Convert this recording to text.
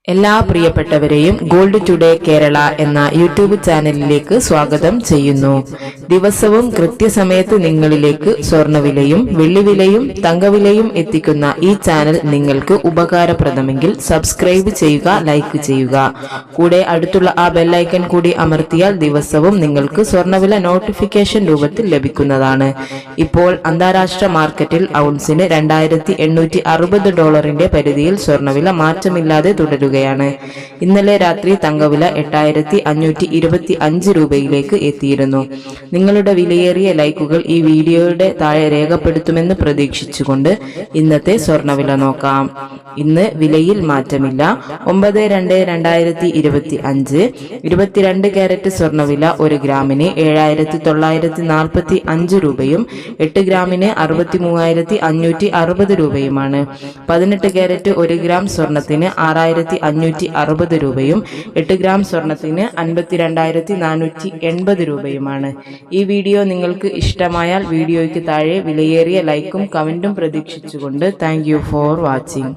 എല്ലാ പ്രിയപ്പെട്ടവരെയും gold today Kerala എന്ന യൂട്യൂബ് ചാനലിലേക്ക് സ്വാഗതം ചെയ്യുന്നു. ദിവസവും കൃത്യസമയത്ത് നിങ്ങളിലേക്ക് സ്വർണ്ണവിലയും വെള്ളിവിലയും തങ്കവിലയും എത്തിക്കുന്ന ഈ ചാനൽ നിങ്ങൾക്ക് ഉപകാരപ്രദമെങ്കിൽ സബ്സ്ക്രൈബ് ചെയ്യുക, ലൈക്ക് ചെയ്യുക. കൂടെ അടുത്തുള്ള ആ ബെല്ലൈക്കൺ കൂടി അമർത്തിയാൽ ദിവസവും നിങ്ങൾക്ക് സ്വർണ്ണവില നോട്ടിഫിക്കേഷൻ രൂപത്തിൽ ലഭിക്കുന്നതാണ്. ഇപ്പോൾ അന്താരാഷ്ട്ര മാർക്കറ്റിൽ ഔൺസിന് $2860 പരിധിയിൽ സ്വർണ്ണവില മാറ്റമില്ലാതെ തുടരുകയാണ്. ഇന്നലെ രാത്രി തങ്കവില 8525 രൂപയിലേക്ക് എത്തിയിരുന്നു. നിങ്ങളുടെ വിലയേറിയ ലൈക്കുകൾ ഈ വീഡിയോയുടെ താഴെ രേഖപ്പെടുത്തുമെന്ന് പ്രതീക്ഷിച്ചുകൊണ്ട് ഇന്നത്തെ സ്വർണ്ണവില നോക്കാം. ഇന്ന് വിലയിൽ മാറ്റമില്ല. 9/2/2025 22 കാരറ്റ് സ്വർണ്ണവില 1 ഗ്രാമിന് 7945 രൂപയും 8 ഗ്രാമിന് 63560 രൂപയുമാണ്. 18 കാരറ്റ് 1 ഗ്രാം സ്വർണത്തിന് 6560 രൂപയും 8 ഗ്രാം സ്വർണത്തിന് 52,480 രൂപയുമാണ്. ഈ വീഡിയോ നിങ്ങൾക്ക് ഇഷ്ടമായാൽ വീഡിയോയ്ക്ക് താഴെ വിലയേറിയ ലൈക്കും കമന്റും പ്രതീക്ഷിച്ചുകൊണ്ട് താങ്ക് യു ഫോർ വാച്ചിങ്.